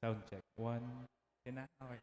Sound check. One. Yun na. Okay.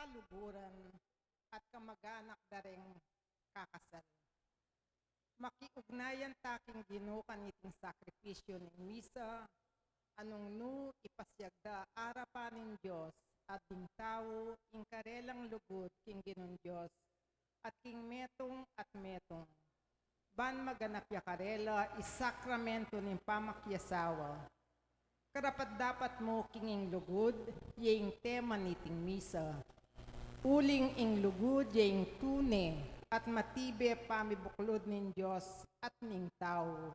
kaluburan at kamag-anak dareng kakasal. Makiugnayan taking ginukan iting sakripisyo ng misa, anong nu ipasyagda arapanin Diyos at ding tao ingkarelang lugod king ginon Diyos at king metong at metong. Ban maganap ya karela isakramento ng pamakyasawa. Karapat dapat mo kinging lugod, yung tema niting misa. Uling ing lugod yung tune at matibe pamibuklod nin Diyos at ning tao.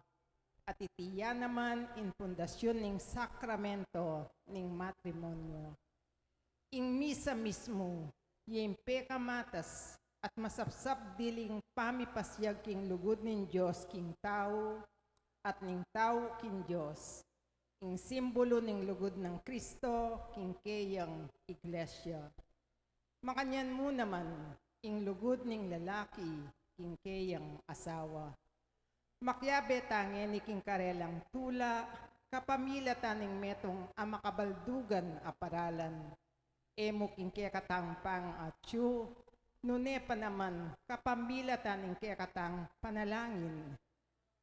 At itiya naman in pundasyon ning sakramento ning matrimonyo. Ing misa mismo, yung pekamatas at masapsap diling pamipasyag king lugod nin Diyos king tao at ning tao king Diyos. Ing simbolo ning lugod ng Kristo king kayang iglesia. Makanyan mo naman, ing lugod ning lalaki king kayang asawa. Makyabe tange ni king karelang tula, kapamila taning metong amakabaldugan aparalan. Emo king kaya katangpang atyu, nune pa naman kapamila taning kaya katang panalangin.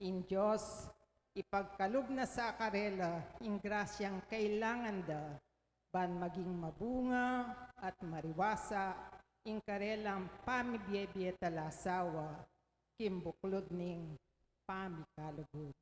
In Diyos, ipagkalob na sa karela, ing grasyang kailangan da, ban maging mabunga at mariwasa, ing karelang pamibiyebye talasawa, kimbuklod ning pamikalugod.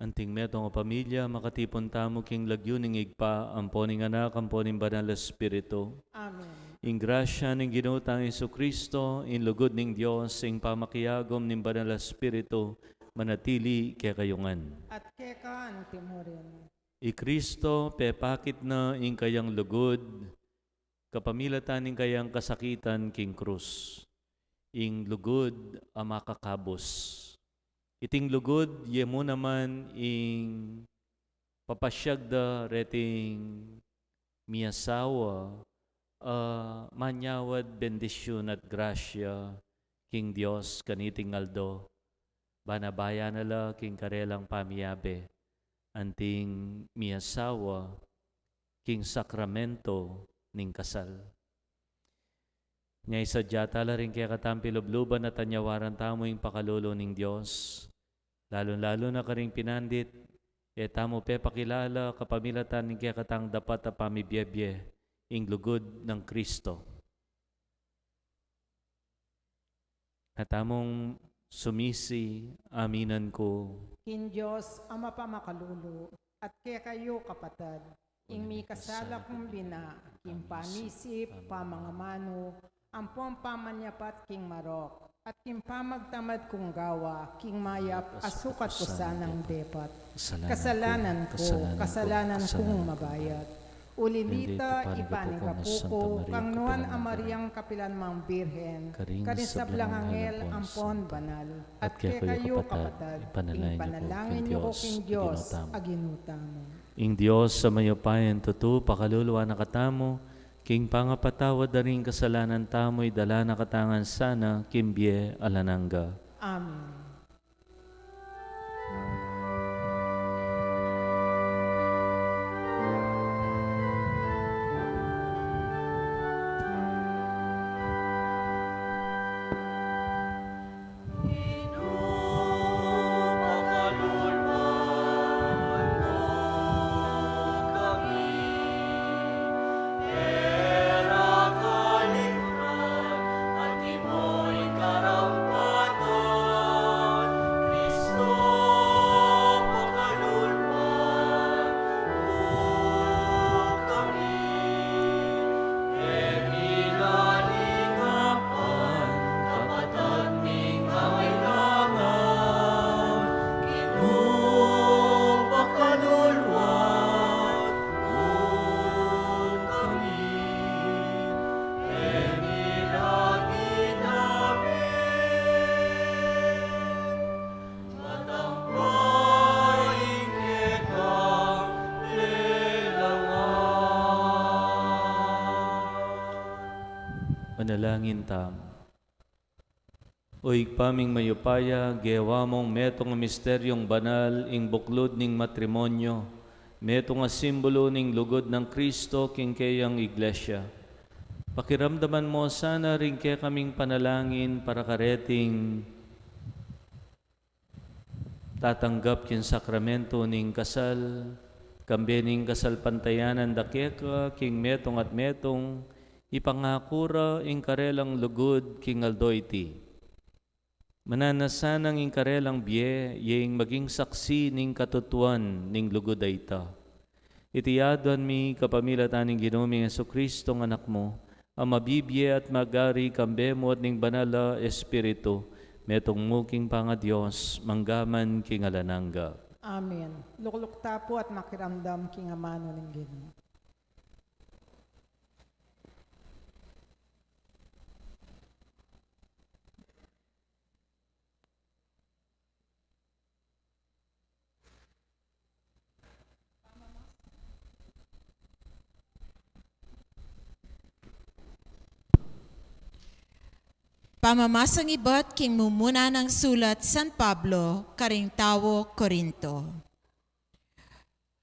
Anting metong o pamilya, makatipon tamo king lagyuning igpa, amponing anak, amponing banal na Espiritu. Amen. In grasya ng ginutang Isu Kristo, in lugod ng Diyos, in pamakiyagom ng banal na Espiritu, manatili kaya kayungan. At kekaan timurin. I Kristo, pepakit na in kayang lugod, kapamilatan ng kayang kasakitan king krus. In lugod, amakakabos. Iting lugod, ye mo naman ing papasyag da reting miyasawa, manyawad bendisyon at grasya, king Diyos kaniting aldo, banabaya nala king karelang pamiyabe, anting miyasawa, king sakramento ning kasal. Nya isadya tala rin kaya katampi lubluban at tanyawaran tamo yung pakalolo ning Diyos. Lalo-lalo na karing pinandit, tamo pe pakilala kapamilatan ng kaya katang dapat na pamibiyebye ing lugod ng Kristo. At tamong sumisi, aminan ko. King Diyos, Ama pa makalulo, at kaya kayo kapatad, ing mi kasala kong bina, king panisip, pamangamano, ampong pamanyapat king marok, at king pamagtamad kong gawa, king mayap, asukat ko sanang depat. Kasalanan kong mabayat. Ulilita, ipaning kapuko, kang nuan amariyang kapilan mang birhen, karin sa blangangel, ampon banal, at kaya kayo kapatad, ing panalangin niyo ko king Diyos, aginutamo. Ing Diyos sa mayopayan tutu, pakaluluwa na katamo, king pangapatawad na rin kasalanan tamo'y dala na katangan sana, kimbye alananga. Amen. Manalangin tam. Uy paming mayupaya, gewa mong metong misteryong banal, ing buklod ning matrimonyo, metong simbolo ning lugod ng Kristo, king kayang iglesia. Pakiramdaman mo sana rin kaya kaming panalangin para kareting tatanggap kin sakramento ning kasal, kambe ning kasal pantayanan dakeka, king metong at metong, ipangakura ing karelang lugod king aldoyti. Mananasanang ing karelang biye, yung maging saksi ning katutuan ning lugod dayta. Itiyaduan mi kapamilatan ning Ginoong Jesucristo ng anak mo, ang mabibye at magari kambe mo at ning banala Espiritu, metong muking panga Diyos, manggaman king alananga. Amen. Luklukta po at makiramdam king amano ng Ginoo. Pamamasang ibat king mumuna ng sulat San Pablo, karing tawo Corinto.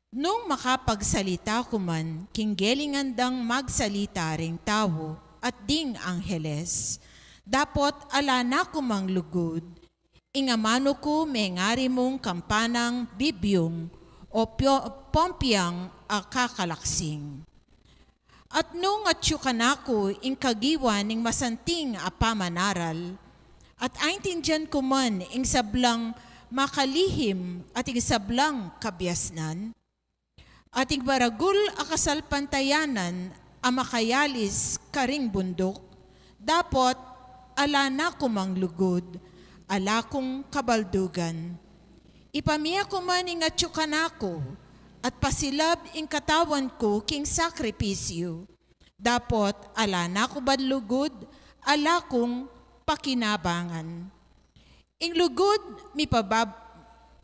Nung makapagsalita kuman, king gelingandang magsalita ring tawo at ding angheles, dapot ala na kumang lugod, ingamano ko mengari mong kampanang bibyong o pompiyang kakalaksing. At nung atsyukanako ing kagiwan ing masanting apamanaral, at aintindihan ko man ing sablang makalihim ating sablang kabiasnan, ating baragul akasalpantayanan ang makayalis karing bundok, dapot ala na kumang lugod, ala kong kabaldugan. Ipamiya ko man ing atyukan ako, at pasilab ing katawan ko king sakripisyo, dapot ala na ko badlugod, ala kong pakinabangan. Ing lugod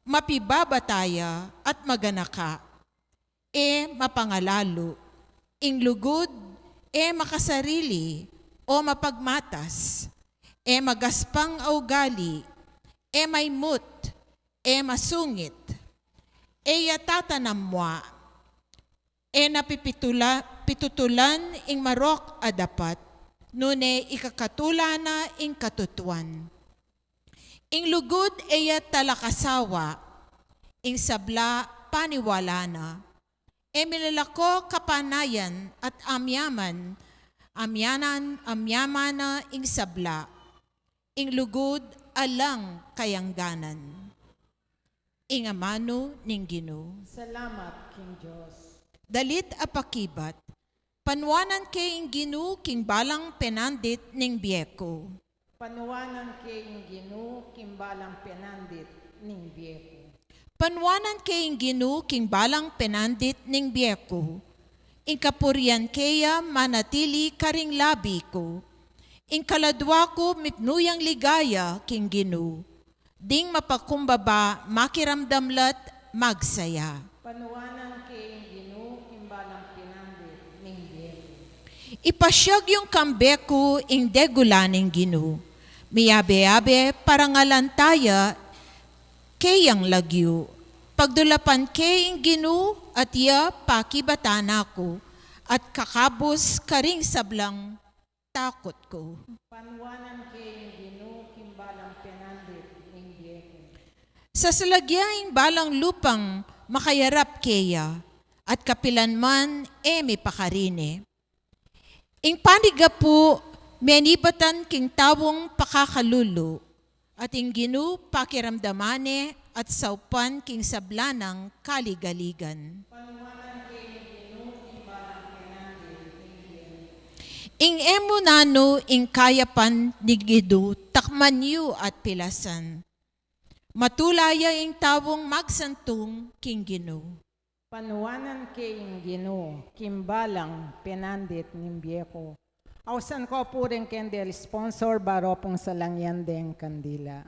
mapibabataya at maganaka, mapangalalo. Ing lugod, makasarili o mapagmatas, magaspang augali, maymut, masungit, yatatanamwa, pitutulan ing marok adapat, nune ikakatulana ing katutuan. Ing lugod talakasawa, ing sabla paniwalana, milalako kapanayan at amyaman na ing sabla, ing lugod alang kayangganan. Ing amano ning Ginoo. Salamat, King Diyos. Dalit apakibat, panwanan kay ing Ginoo king balang penandit ning biyeko. Panuwanan kay ing Ginoo kimbalang penandit ning biyeko. Panwanan kay ing Ginoo king balang penandit ning biyeko. Ing kapurian kaya manatili karing labi ko. Ing kaladwa ko mipnuyang ligaya king Ginoo. Ding mapakumbaba makiramdamlat magsaya. Panuwanan kay ing Ginoo kimbalang penandit ning biyeko. Ipasyag yung kambeko ing degulaning Ginoo. Miyabe-yabe parangalantaya kayang lagyo. Pagdulapan kay ing Ginoo at iya pakibatana ko at kakabos karing sablang takot ko. Panuwanan kay ing Ginoo kimbalang penandit ning biyeko. Sa salagyaing balang lupang makayarap keya at kapilan man may pakarine. Ing paniga po menibatan king tawong pakakalulo at ing Ginoo pakiramdamane at saupan king sablanang kaligaligan. Ing emo nano ing kayapan ni Ginoo takman yu at pilasan. Matulaya ing tawong magsantong king Ginoo. Panuwanan kay ing Ginoo kimbalang penandit ning biyeko. Ausan ko po rin kendel sponsor baro pong sa langyan deng kandila.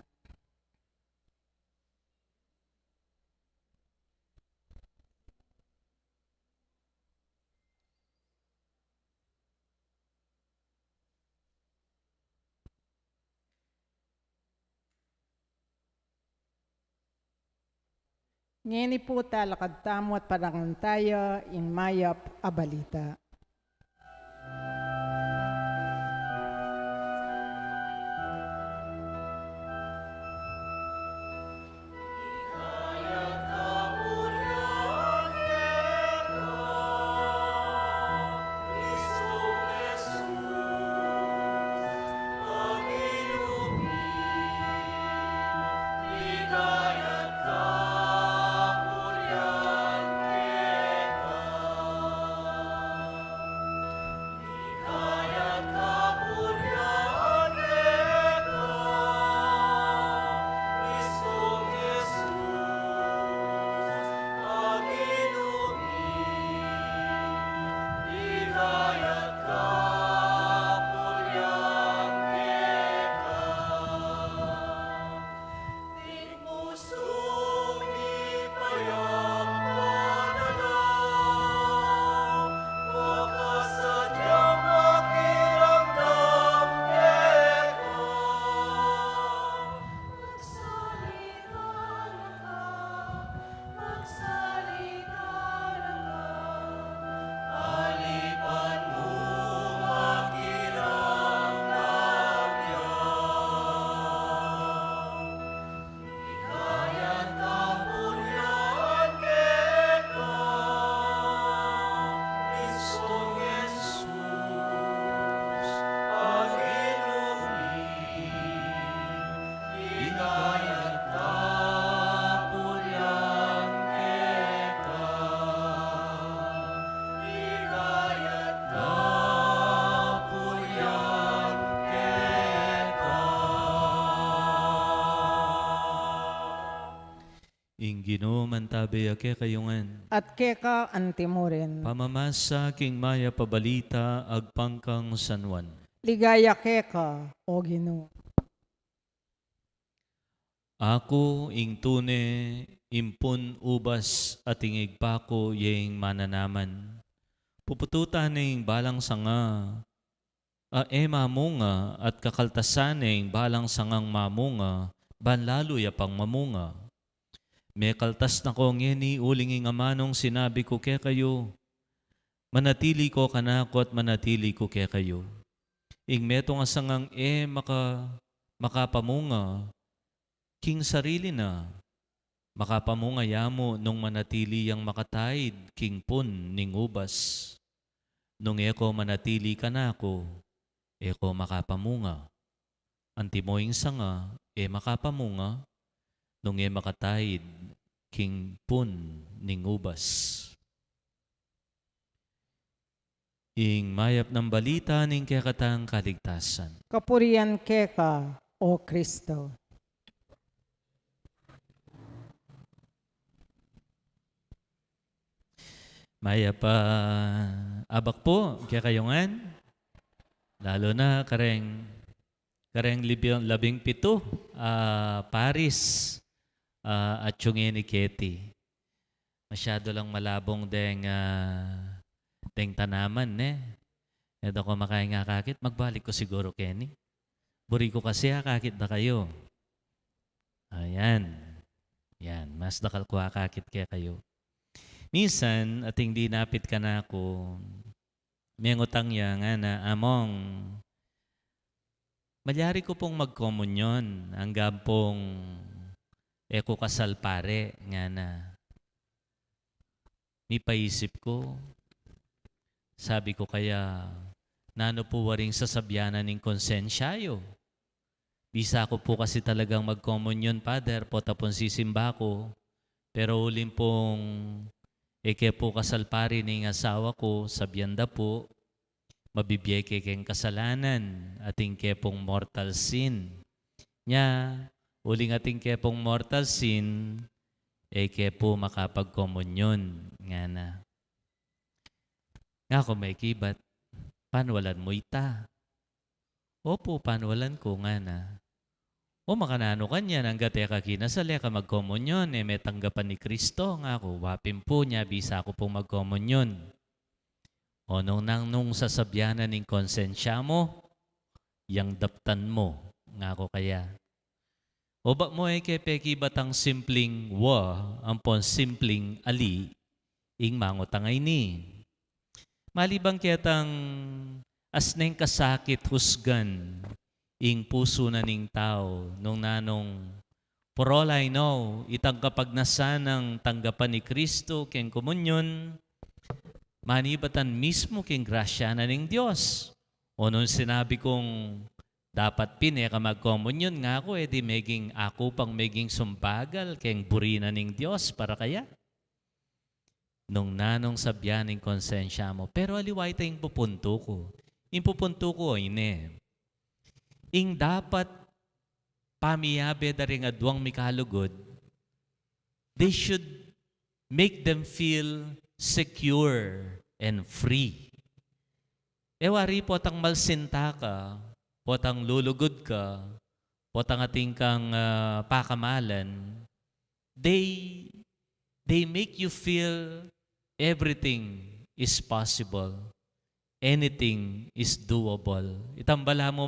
Ngeni po talakad tamo at parangan tayo in mayap abalita. Ing ginumantabi ake kayungan. at keka antimurin. Pamamasa king maya pabalita agpangkang sanwan. Ligaya keka, o Ginoo. Ako ing tune impun ubas at ingig pako yeng mananaman. Pupututan ing balang sanga. Mamunga at kakaltasan ing balang sangang mamunga. Banlalo ya pang mamunga. May kaltas na ko ngeni uling ing amanong sinabi ko kaya kayo. Manatili ko kanako at manatili ko kaya kayo. Ing meto nga sangang makapamunga. King sarili na. Makapamunga yamo nung manatili yang makataid king pun ning ubas. Nung eko manatili kanako, eko makapamunga. Antimoing sanga, makapamunga. Nung makataid king pun ning ubas. Ing mayap ng balita ning kekatang kaligtasan. Kapurian keka, o Kristo. Mayap abak po kaya kayungan. Lalo na kareng 17 Paris at yung ni Ketty. Masyado lang malabong deng tanaman Ito ko makain nga kakit, magbalik ko siguro Kenny. Buri ko kasi kakit na kayo. Ayan. Yan, mas dakal ko kakit kaya kayo. Minsan, ating dinapit ka na ako, may ngutang ya nga na among malyari ko pong magkomunyon hanggang pong eko kasal pare nga na. May paisip ko, sabi ko kaya, nano po waring sasabyanan ng konsensyayo. Bisa ko po kasi talagang magkomunyon, Father, po tapon sisimba ko. Pero uling pong eke po kasal pare ng asawa ko, sabyanda po, mabibiyay keng kasalanan, ating kepong mortal sin. Nya, uling ating kepong mortal sin, eke po makapagkomunyon. Nga na. Nga ko may kibat, panwalan mo ita. Opo, panwalan ko nga na. O makanano kanya nang gate ka kinasali ka magkomunyon, may tanggapan ni Kristo nga ako, wapin po niya, bisa ko pong magkomunyon. O nung sasabyanan ng konsensya mo, yang daptan mo, nga ako kaya. O ba mo kepeki batang simpleng ampon simpleng ali, ing mangutangay ni. Malibang kitang asneng kasakit husgan, ing puso na ning tao, nung nanong, for all I know, itang kapag nasa ng tanggapan ni Kristo, keng komunyon, manibatan mismo keng grasya na ning Diyos. O nung sinabi kong, dapat ka magkomunyon nga ako, di meging ako pang meging sumbagal, keng buri na ning Diyos, para kaya? Nung nanong sabyan ng konsensya mo. Pero aliway tayong pupunto ko. Yung pupunto ko, ing dapat pamiyabe daring adwang mikalugod, they should make them feel secure and free. Wari po tang malsinta ka, po tang lulugod ka, po tang ating kang pakamalan, they make you feel everything is possible. Anything is doable. Itambala mo,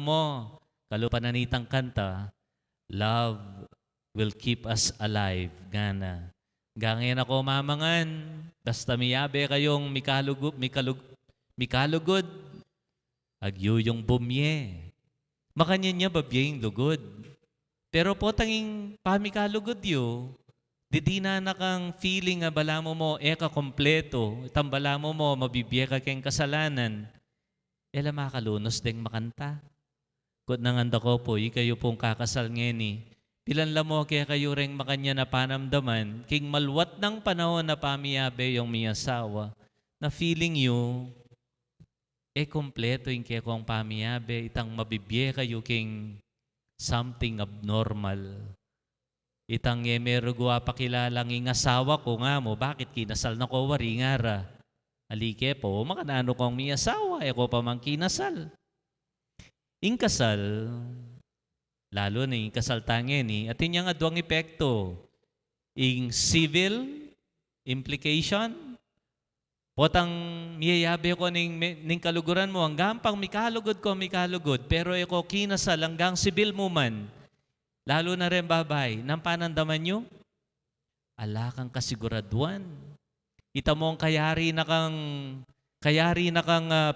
kalupananitang kanta, love will keep us alive. Gana. Gangin ako mamangan, basta miyabe kayong mikalugod, agyo yung bumye. Makanya niya babye yung lugod. Pero po tanging pamikalugod yo, di na nakang feeling nga bala mo eka kompleto, itambala mo mabibye ka keng kasalanan, ela makalunos deng makanta. Kut nanganda ko po, kayo pong kakasal ngeni, pilan lamo kaya kayo ring makanya na panamdaman, king malwat ng panahon na pamiyabe yung miyasawa, na feeling you, kompleto yung kaya kong pamiyabe, itang mabibye kayo king something abnormal. Itang yemero gua pakilalang ing asawa ko nga mo, bakit kinasal na ko wari nga ra? Alike po, makanano kong mi asawa, ko pa mang kinasal. Ing kasal, lalo na ing kasal tangin at inyang adwang epekto, ing civil implication, potang miyayabi ko ning kaluguran mo, hanggang pang mikalugod ko, pero eko kinasal hanggang civil mo man, lalo na rin babay, nang panandaman nyo, ala kang kasiguraduan. Ita mo ang kayari na kang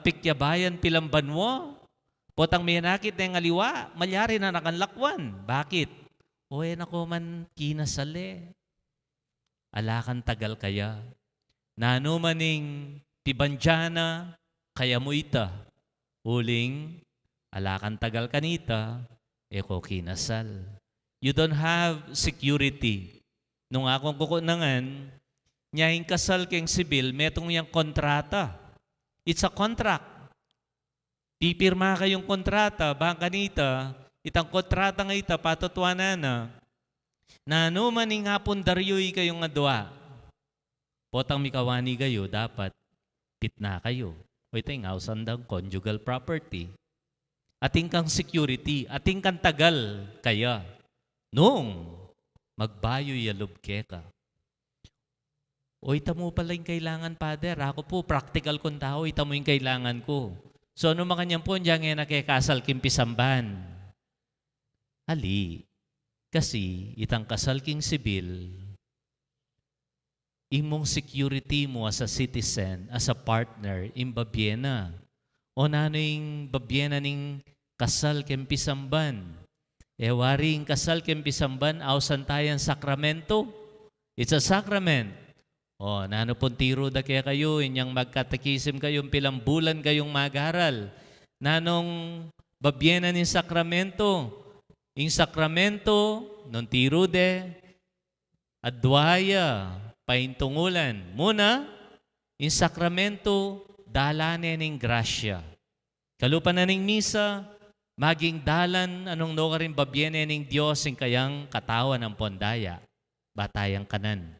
pikyabayan pilamban mo. Potang may nakit na yung aliwa, malyari na nakanlakwan. Bakit? Oe nako man kinasale. Ala kang tagal kaya. Nano maning pibanjana, kaya mo ita. Uling, ala kang tagal kanita, eko kinasal. You don't have security. Nung akong kukunangan, nyaing kasal keng sibil, metong yung kontrata. It's a contract. Pipirma kayong kontrata, baka kanita, itang kontrata nga ita, patutuanan na ano maning hapon daryoy kayong adwa. Potang mikawani kayo, dapat pitna kayo. O ito yung ausandang conjugal property. Ating kang security, ating kang tagal kaya. Nung magbayo yalubke ka. O ita mo pala yung kailangan, Father. Ako po, practical kong tao, ita mo yung kailangan ko. So, ano makanyang po, diyan nga nakikasal kimpisamban. Ali, kasi itang kasal king sibil, imong security mo as a citizen, as a partner, imbabyena. O nano yung babyena ning kasal kimpisamban. Waring kasal kimpisamban, awsan tayang sakramento. It's a sacrament. O, nano pong tiro da kaya kayo, inyang magkatakisim kayong pilang bulan kayong mag-aral. Nanong babyena ng sakramento. Yung sakramento, nung tiro de, adwaya, paintungulan. Muna, yung sakramento, dalanin ng grasya. Kalupan na ng misa, maging dalan, anong no ka rin babyena ng Diyos, yung kayang katawan ng pondaya, batayang kanan.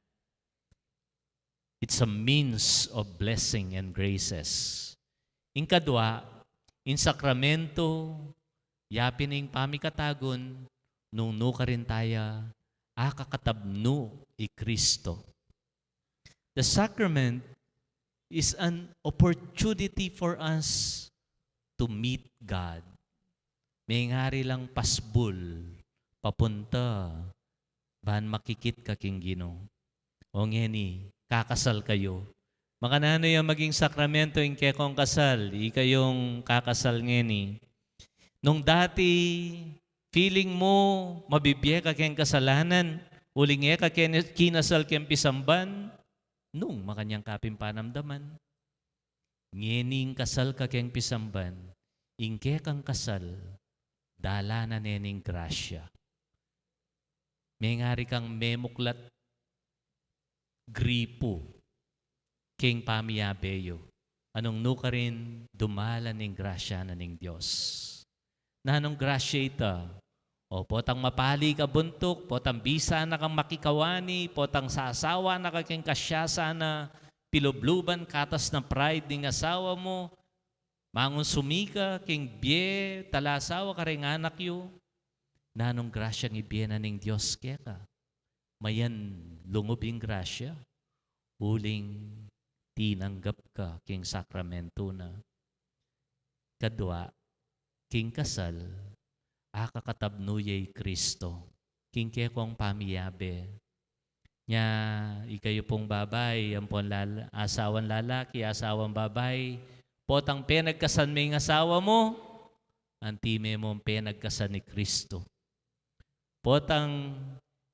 It's a means of blessing and graces. In kadwa, in sakramento, yapining pamikatagon, nung no ka rin taya, akakatabno i Kristo. The sacrament is an opportunity for us to meet God. May ngari lang pasbul, papunta, bahan makikit ka king Ginoo. O ngeni, kakasal kayo. Makanano yung maging sakramento yung kekong kasal, ikayong kakasal ngeni. Nung dati, feeling mo, mabibye ka keng kasalanan, uling ka kinasal keng pisamban, nung makanyang kapim panamdaman. Ngening kasal ka keng pisamban, ingke kang kasal, dala na nening grasya. May ngari kang memuklat gripo king pamiyabeyo. Anong no ka rin dumala ning grasya na ning Diyos. Na anong grasya ita? O potang mapali ka buntok, potang bisa na kang makikawani, potang sasawa na kaking kasya sana, pilubluban katas na pride ning asawa mo, mangon sumika, king bie, talasawa ka rin anak yo. Na anong grasya ng ibiye na ning Diyos kaya ka? Mayan lungubing grasya, uling tinanggap ka king sakramento na. Kadwa, king kasal, akakatabnuyay Kristo, king kekong pamiyabe. Nya, ikayo pong babay, ang pong asawan lalaki, asawan babay, potang penagkasan may asawa mo, antime mong penagkasan ni Kristo. Potang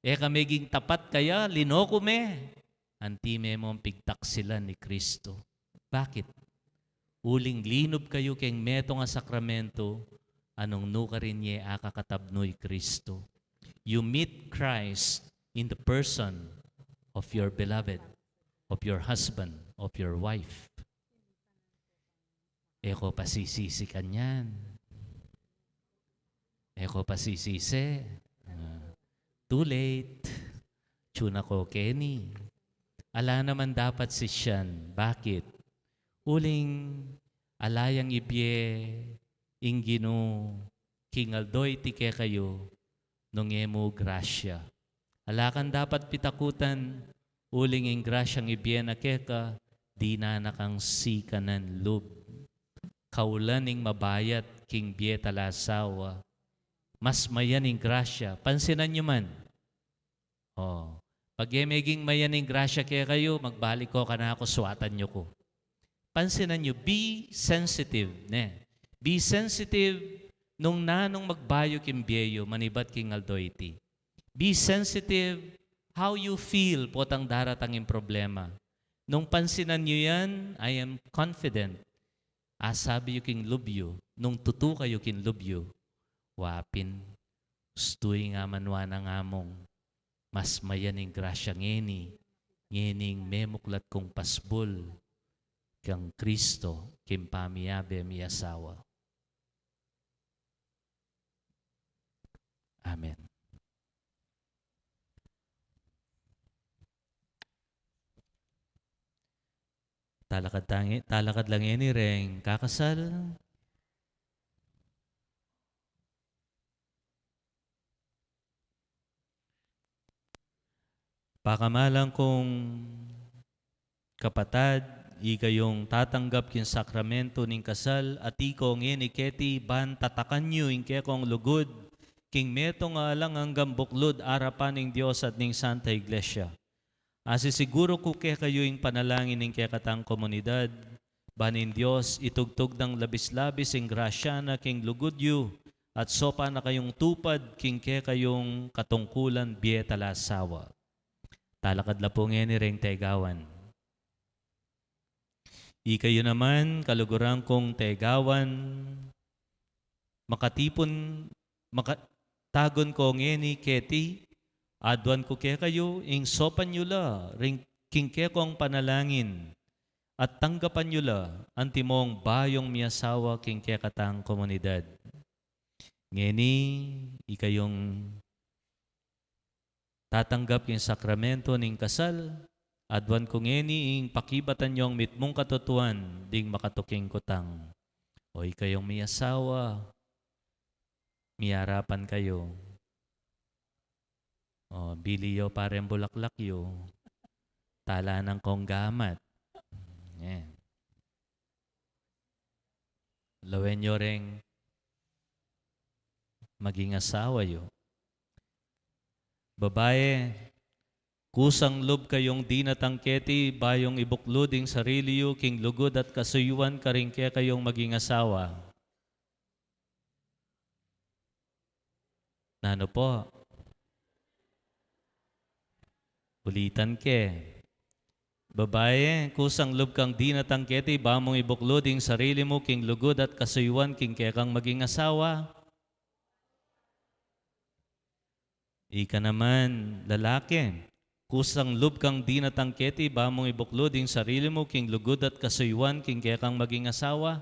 kamiging tapat kaya, linoko me. Antime mong pigtak sila ni Kristo. Bakit? Uling linob kayo keng meto nga sakramento, anong no ka rin niya akakatabnoy Kristo. You meet Christ in the person of your beloved, of your husband, of your wife. Eko pasisisi kanyan. Eko pasisisi. Too late. Tuna ko, Kenny. Ala naman dapat si Sian. Bakit? Uling alayang ibye ingino kingaldoy tike kayo nung emo grasya. Alakan dapat pitakutan uling ing grasyang ibye na keka di na nakang sikanan lub. Kaulan ing mabayat king bye talasawa. Mas mayaning grasya. Pansinan nyo man. Oh. Pag maging mayaning grasya kaya kayo, magbalik ko ka na ako, suwatan nyo ko. Pansinan nyo, be sensitive. Ne? Be sensitive nung nanong magbayo kimbiyeyo, manibat king aldoyti. Be sensitive how you feel potang daratanging problema. Nung pansinan nyo yan, I am confident. Asabi yu king lubyo, nung tutu kayo king lubyo, wapin, ustoy nga manwa ng among, mas mayaning grasya ngening memuklat kong pasbol, kang Kristo, kim pamiyabe mi asawa. Amen. Talakad lang ini reng kakasal. Pakamalang kong kapatad, ikayong tatanggap kin sakramento ning kasal at ikong iniketi ban tatakan nyo ing kekong lugod king metong alang hanggang buklod arapan ning Diyos at ning Santa Iglesia. Asisiguro ko kayo ing panalangin ning kekatang komunidad banin Diyos itugtog ng labis-labis ing grasya na king lugod yu at sopa na kayong tupad king kayong katungkulan biye talasawa. Talakad la po ngayon ring tegawan. Ikayo naman, kalugurang kong tegawan, tagon ko ngeni keti, adwan ko kayo, ing sopan nyo la, ring kingke kong panalangin, at tanggapan nyo la, antimong bayong miyasawa kingke katang komunidad. Ngeni, ikayong tatanggap yung sakramento ning kasal, adwan ko ngeni ing pakibatan yung mitmong katutuan ding makatuking kutang. O ikayong may asawa, miyarapan kayo. O biliyo pareng bulaklak yo, tala ng kong gamat. Yeah. Lawen nyo ring maging asawa yo. Babae, kusang loob kayong di natangketi, bayong ibukluding sarili yu, king lugod at kasuyuan karingke kayong maging asawa. Nano po? Ulitan ke. Babae, kusang loob kang di natangketi, bamong ibukluding sarili mo, king lugod at kasuyuan, king kekang maging asawa. Ika naman, lalaki, kusang loob kang di natangketi, bamong ibukluding sarili mo, king lugod at kasuyuan, king kekang maging asawa.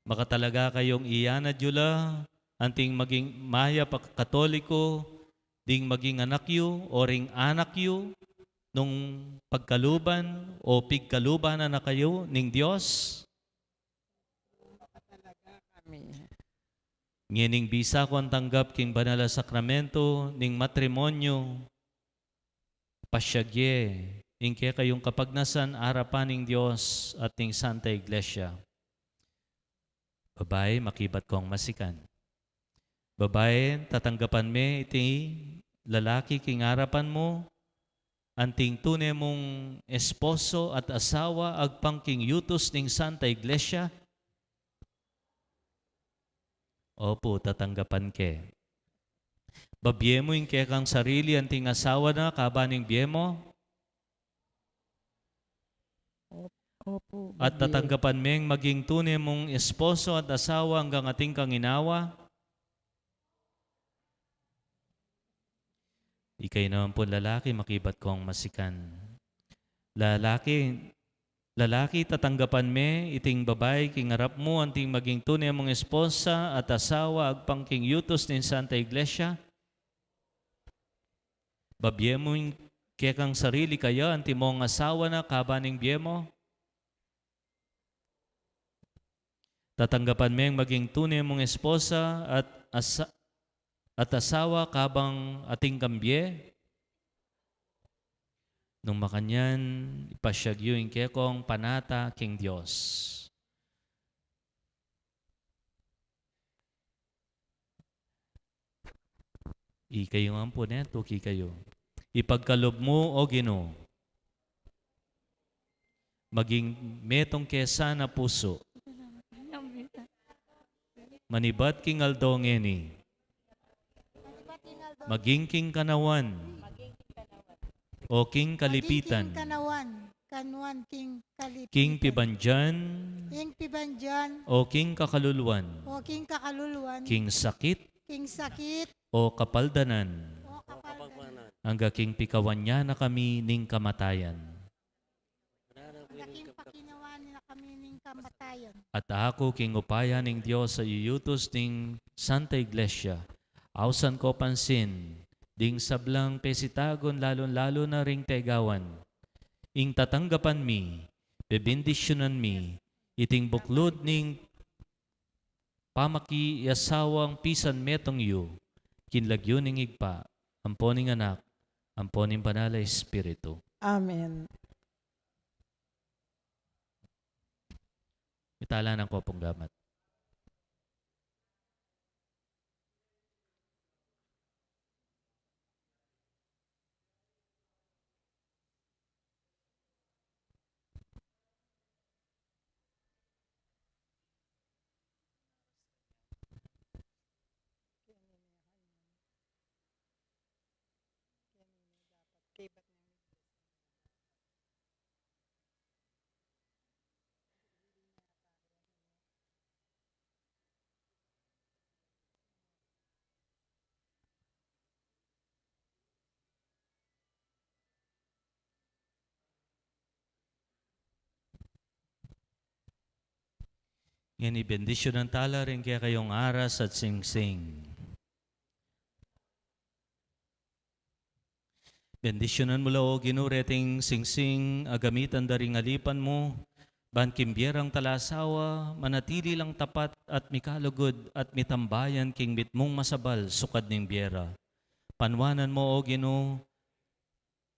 Baka talaga kayong iyanad yula, anting maging maya katoliko, ding maging anak yu, o ring anak yu, nung pagkaluban o pigkaluban na kayo ning Diyos. Talaga kami. Ngining bisa ko ang tanggap king banala sakramento ning matrimonyo, pasyagye, ingke kayong kapagnasan arapan ning Diyos at ning Santa Iglesia. Babae, makibat kong masikan. Babae, tatanggapan me iti lalaki king harapan mo, anting tunay mong esposo at asawa agpang king yutos ning Santa Iglesia. Opo, tatanggapan ke. Babye mo yung kekang sarili anting asawa na kabaning biye mo. Opo. At tatanggapan meng maging tunay mong esposo at asawa hanggang ating kang inawa. Ikay naman po lalaki, makibat ko ang masikan. Lalaki, Lalaki, tatanggapan me, iting babay, king harap mo, anting maging tunay mong esposa at asawa, agpang king yutos nin Santa Iglesia. Babye mo kekang sarili kaya, anti mong asawa na kabaning biye mo. Tatanggapan me maging tunay mong esposa at asawa kabang ating kambye. Nung makanyan, ipasyagyo yung kekong panata king Diyos. Ikayo nga po neto, kayo. Ipagkalob mo o Ginoo, maging metong kesa na puso, manibat king aldongeni, maging king kanawan, o king kalipitan, King kanawan, kanuan king kalipitan. king pibanjan, King pibanjan, o king kakaluluan, o king kakaluluan, king sakit, king sakit, o kapaldanan, o kapaldan. hangga king pikawan niya na kami ning kamatayan. King pakinawan na kami ning kamatayan. At ako king upaya ning Diyos sa iyutos ning Santa Iglesia, awsan ko pansin, ding sablang pesitagon lalon-lalo na ring tegawan. Ing tatanggapan mi, bebendisyonan mi, iting buklod ning pamaki yasawang pisan metong yu, kinlagyo ning igpa, amponing anak, amponing banal na Espiritu. Amen. Itala ng kopong gamat. Ngayon ibendisyon ng tala rin kaya kayong aras at singsing. Bendisyonan mo lao ginureting singsing, agamitan daring alipan mo, ban kimbierang talasawa, manatili lang tapat at mikalugod at mitambayan king mitmong masabal sukad ning biera. Panwanan mo o Ginoo,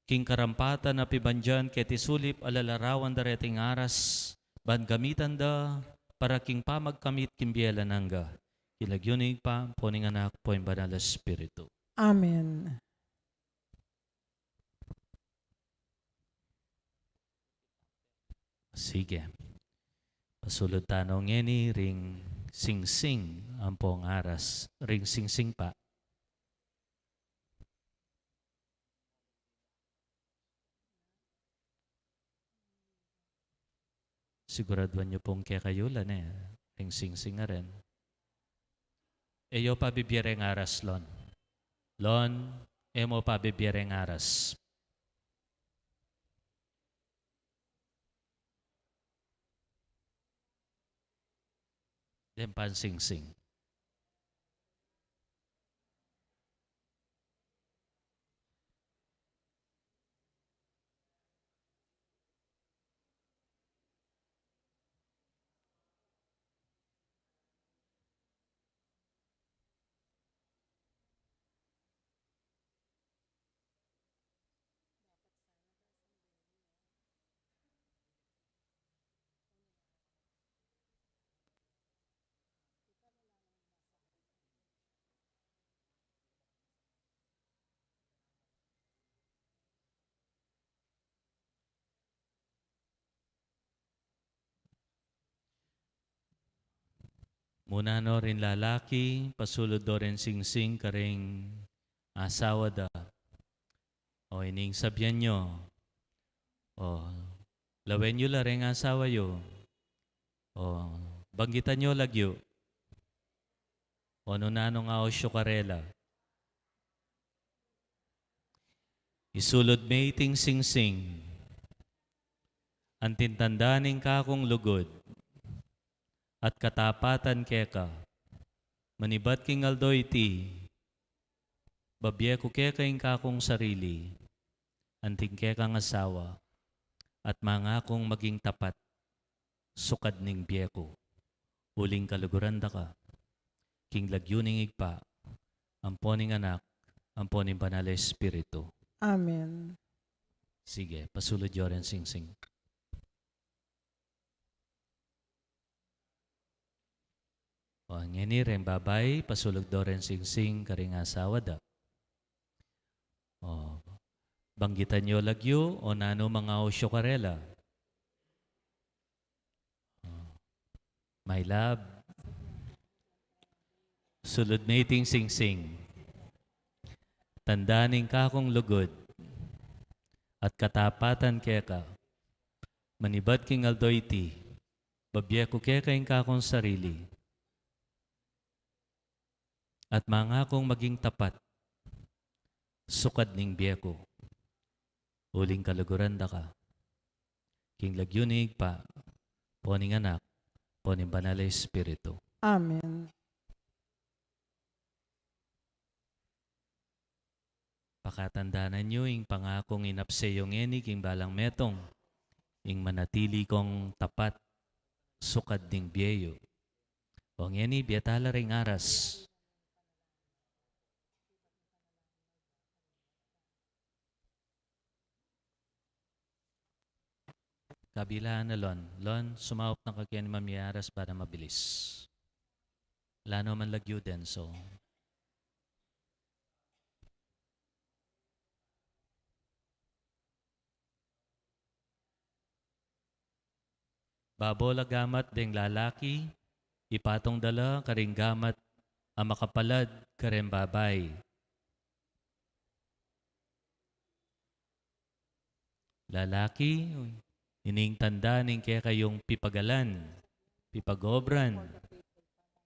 king karampatan na pibandyan ketisulip alalarawan dareting aras, ban gamitan da, para king pamagkamit kimbiela nangga. Kilagyunig pa, poning anak po yung banal na Espiritu. Amen. Sige. Pasulod tanong ngeni ring singsing ang pong aras. Ring singsing pa. Siguraduhan niyo pong kekayulan Ring singsing nga rin. Eyo pa bibiyereng aras, Lon. Lon, emo pa bibiyereng aras. Dempan singsing. Muna no rin lalaki, pasulod do rin singsing karing asawa da. O ining sabyan nyo. O lawen nyo la rin asawa yo. O banggitan nyo lagyo. O nunano nga o syukarela. Isulod may iting singsing. Antintandaning kakong lugod, at katapatan keka, manibat king aldoy ti, babye ko kekaing kakong sarili, anting kekang asawa, at mga kong maging tapat, sukad ning biyeko, uling kaluguranda ka, king lagyuning igpa, amponing anak, amponing banal na espiritu. Amen. Sige, pasulod yoren sing-sing. O, ngeni rin babay, pasulog do rin sing-sing karing asawa da. O, banggitan nyo lagyo o nano mga osyo karela. O, my love. Sulod na iting sing-sing. Tandaning kakong lugod at katapatan keka. Manibat king aldoy ti, babye ko kekaing kakong sarili. At mga kong maging tapat, sukad ning biyeko, uling kaluguranda ka, king lagyunig pa, poning anak, poning banal na espiritu. Amen. Pakatandaanan nyo ing pangakong inapseyong eni king balang metong, ing manatili kong tapat, sukad ning biyeyo. O ngeni, biyatala ring aras. Kabilaan na Lon. Lon, sumawap ng kagyan ni Mami Aras para mabilis. Lano man lagyo din, so. Babola gamat ding lalaki, ipatong dala karing gamat ang makapalad karing babay. Lalaki, ining tanda ning kaya kayong pipagalan, pipagobran,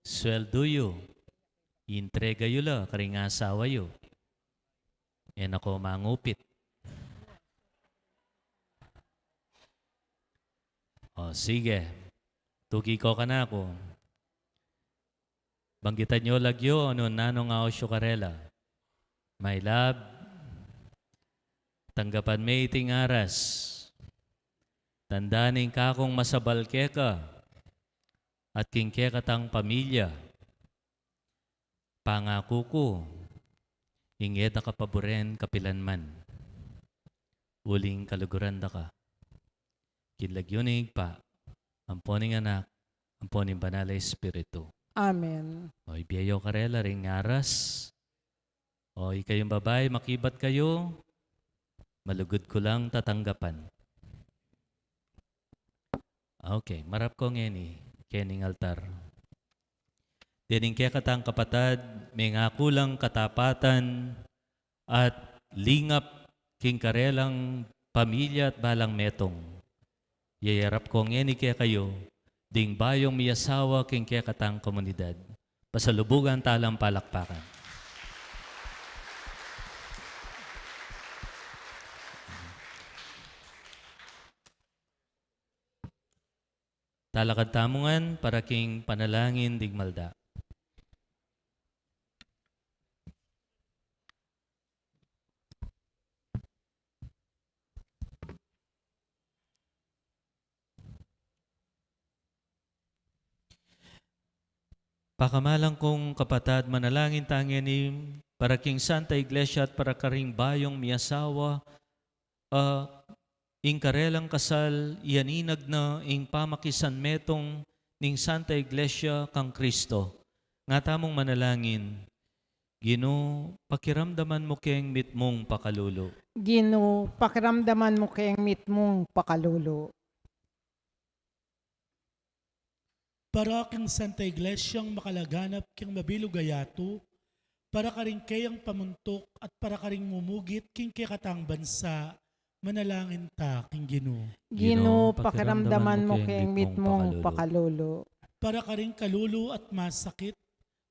sweldo yo, intrega yo la, karing asawa yo. Yan ako mangupit. O sige, tugi ko ka na ako. Banggitan nyo lagyo, ano nanong ausyo karela. My love, tanggapan may iting aras. Tandaning kakong masabal keka at king kekatang pamilya. Pangako ko, ingeda ka paboren kapilanman. Uling kaluguranda ka. Kinlagyunig pa, amponing anak, amponing banal na espiritu. Amen. O ibiyayo karela ring aras. O ikayong babae, makibat kayo, malugod ko lang tatanggapan. Okay, marap ko ngeni, kening altar. Dining kaya katang kapatad, may nga kulang katapatan at lingap king karelang pamilya at balang metong. Yayarap ko ngeni kaya kayo, ding bayong miyasawa king kaya katang komunidad. Pasalubugan talang palakpakan. Talakad tamungan para king panalangin digmalda. Pakamalang kong kapatad, manalangin tangianim para king Santa Iglesia at para karing bayong miyasawa, ing karelang kasal, ianinag na ing pamakisan metong ning Santa Iglesia kang Kristo. Nga tamong manalangin, Gino, pakiramdaman mo keng mitmong pakalulo. Gino, pakiramdaman mo kayang mitmong pakalulo. Para king Santa Iglesyang makalaganap king mabilugayato, para karing kayang pamuntok at para karing mumugit king kikatang bansa, manalangin ta king Gino. Gino, pakiramdaman mo kayang mitmong pakalulo. Para karing kalulo at masakit,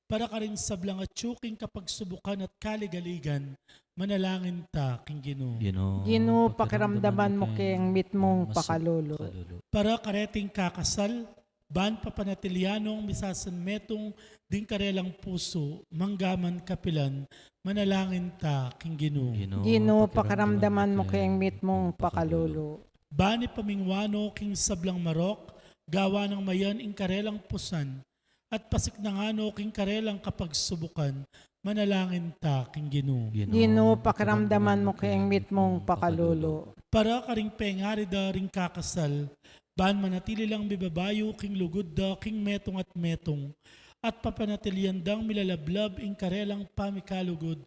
para ka rin sablang at tsuking kapag subukan at kaligaligan, manalangin ta, King Ginoo. Ginoo, pakiramdaman mo kayang mit mong pakalolo. Para kareting kakasal, ban papanatilianong misasan metong din karelang puso, manggaman kapilan, manalangin ta, King Ginoo. Ginoo, pakiramdaman mo kayang mit mong pakalolo. Bani pamingwano king sablang marok, gawa ng mayan ing karelang pusan, at pasiknangano king karelang kapag subukan, manalangin ta, King Ginoo. Ginoo, pakiramdaman mo kayang mit mong pakalolo. Para karing pengari da ring kakasal, ban manatili lang bibabayo king lugod da king metong at papanatilian dang milalablab ing karelang pamikalugod,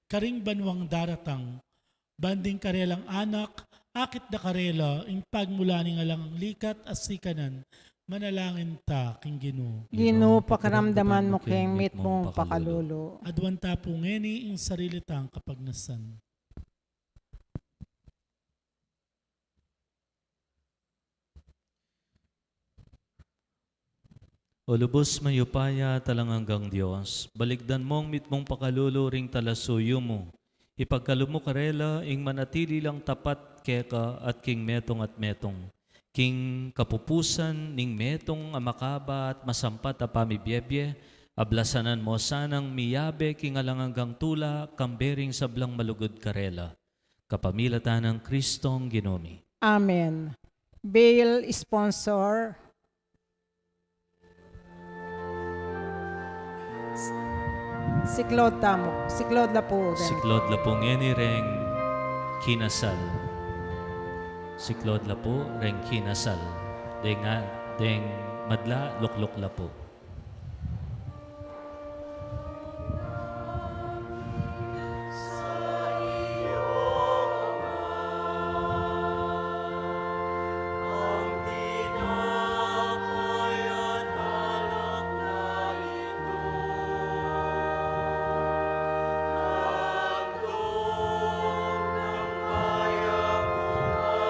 karing banwang daratang, banding karelang anak, akit da karela, ing pagmula ning alang likat as sikanan, manalangin ta, King Ginoo. Ginoo, pakiramdaman mo kayang mit mong pakalolo. Adwan ta po ngeni ing sarili tang kapagnasan. O lubos mayupaya talang hanggang Diyos, baligdan mong mitmong pakalulo ring talasuyo mo. Ipagkalumo karela ing manatili lang tapat keka at king metong at metong. King kapupusan ning metong amakaba at masampat a pamibyebye, ablasanan mo sanang miyabe king alang hanggang tula, kambering sablang malugod karela. Kapamilatan ng Kristong Ginomi. Amen. Bail sponsor. Siklod tamo. Siklod na po. Siklod la po ngeni reng kinasal. Siklod la po reng kinasal. Deng madla lukluk la po.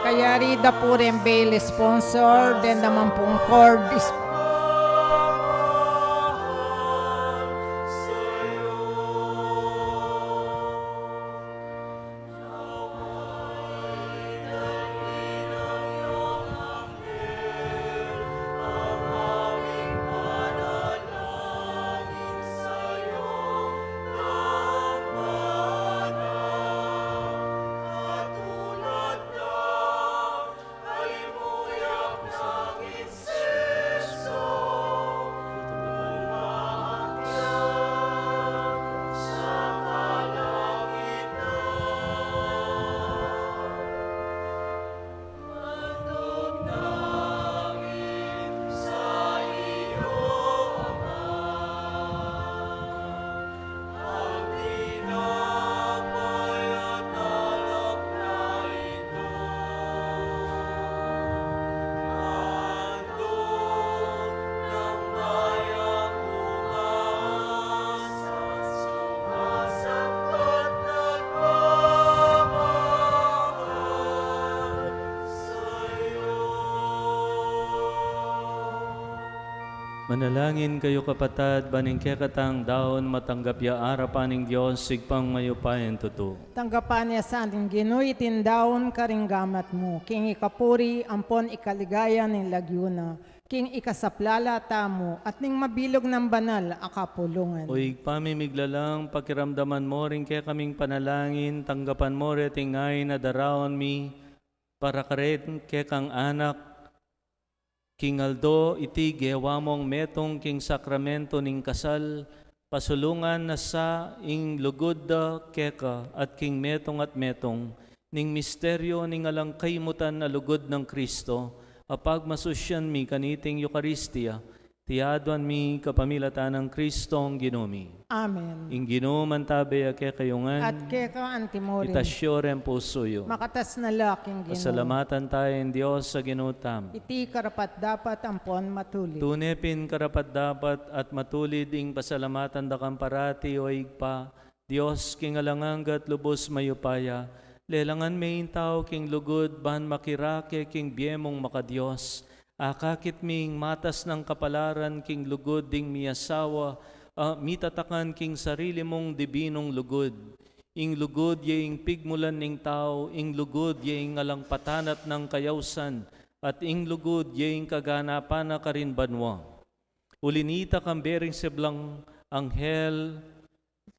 Kaya rida po rin bail sponsor. Then naman pong cord Manalangin kayo kapatad, baning kekatang daon matanggap ya arapan ng Diyos, sigpang mayupayan tuto. tanggapan niya sa ating Ginoo itindaon karinggamat mo. King ikapuri, ampon ikaligaya ng lagyuna. King ikasaplala tamo, at ning mabilog ng banal akapulungan. O igpamimiglalang pakiramdaman mo rin kaya kaming panalangin, tanggapan mo rin tingay na daraon mi, para karet kekang anak, King Aldo, iti gewa mong metong king sakramento ning kasal, pasulungan na sa ing lugod da keka at king metong at metong, ning misteryo ning alang kaymutan na lugod ng Kristo, apag masusyan mi kaniting Eucharistia, tiyaduan mi kapamilatan ng Kristong Ginomi. Amen. Ing ginuman tabi ake kayungan, At keka antimorin, itasyoren pusoyo. makatas na laking Ginoo. Pasalamatan tayo ng Diyos sa ginutam. Iti karapat dapat ampon matuli. Tunepin karapat dapat at matulid ing pasalamatan da kang parati o igpa, Diyos king alanganggat lubos mayupaya, lelangan may tao king lugod, ban makirake king biemong makadiyos, akakit ming matas ng kapalaran king lugod ding miyasawa, mitatakan king sarili mong dibinong lugod. Ing lugod yaing pigmulan ning tao, ing lugod yaing alangpatanat ng kayawsan, at ing lugod yaing kaganapan na karin banwa. Ulinita kang bering seblang anghel,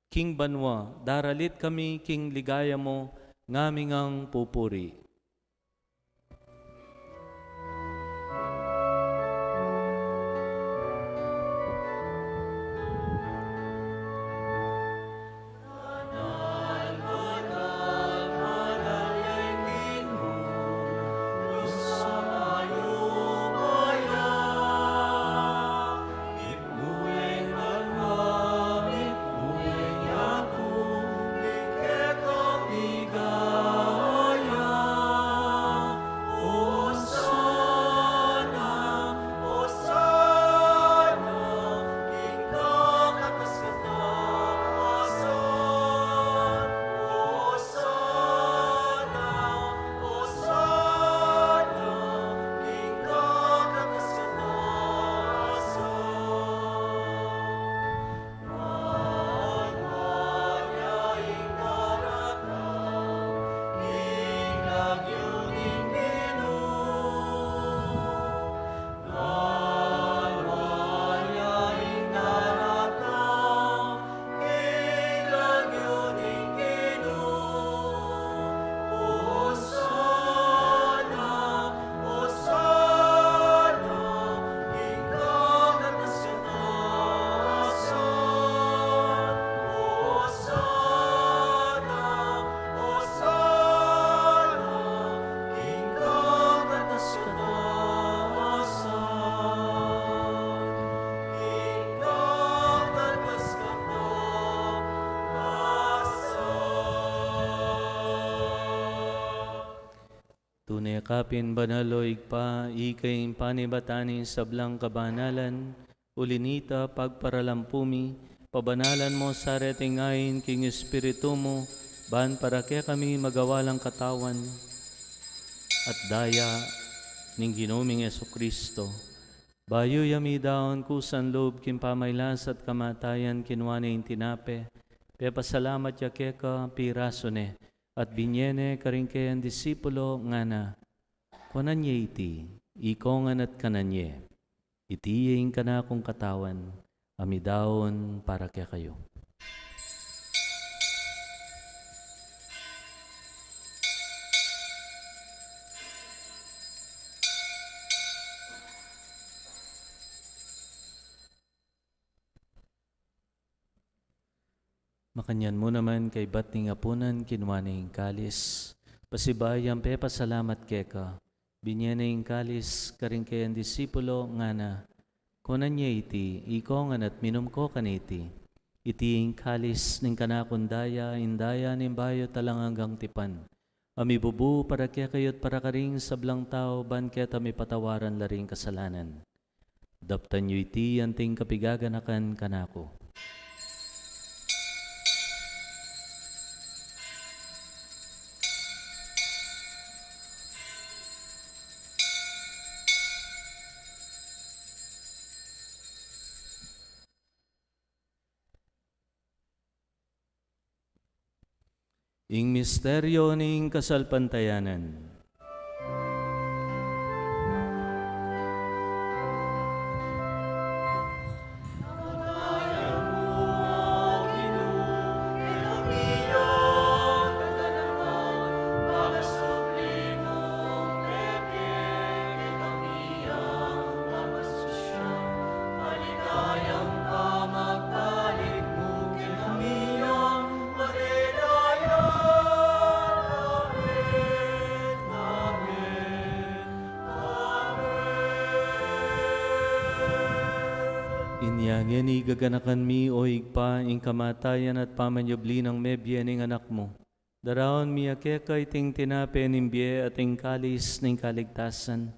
king banwa, daralit kami king ligaya mo, ngaming ang pupuri. Tunay kapin banaloy pa, ikay panibatanin sablang kabanalan, ulinita pagparalampumi, pabanalan mo sa retingayin king Espiritu mo, ban para kaya kami magawalang katawan, at daya ning Ginoming Jesucristo. Bayo yami daon kusan loob kin pamaylas at kamatayan kinwane in tinape, pe pasalamat ya keka pirasone, at binyene karingke ang disipulo nga na, kunanye iti, ikongan at kananye, itiyeing ka na kong katawan, amidaon para kaya kayo. Makanyan mo naman kay bating apunan kinwaning kalis. Pasibayang pe pasalamat keka. Binyaning kalis karing kayang disipulo nga na. Kunan niya iti, ikongan at minum ko kaniti. Itiing kalis ning kanakundaya, indaya ning bayo talang hanggang tipan. Amibubu para kaya kayo't para karing sablang tao, ban kaya tami patawaran laring kasalanan. Daptan niyo iti anting kapigaganakan kanako. Ing misteryo ning kasalpantayanan. Inyangyan igaganakan mi o igpa ing kamatayan at pamanyobli ng mebye ning anak mo. Daraon mi akeka iting tinape nimbye at ing kalis ning kaligtasan.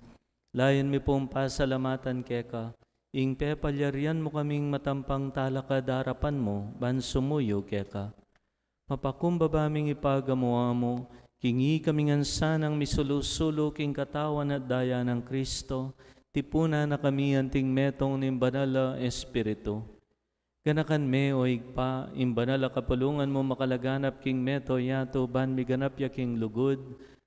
Layan mi pong pasalamatan keka, ing pepalyarian mo kaming matampang talakad harapan mo, ban sumuyo keka. Mapakumbabaming ipagamuha mo, kingi kaming ansanang misulusulo king katawan at daya ng Kristo, tipuna na kami anting metong ning banala Espiritu. Ganakan me o igpa, imbanal a kapulungan mo makalaganap king meto yato, ban miganap ya king lugod,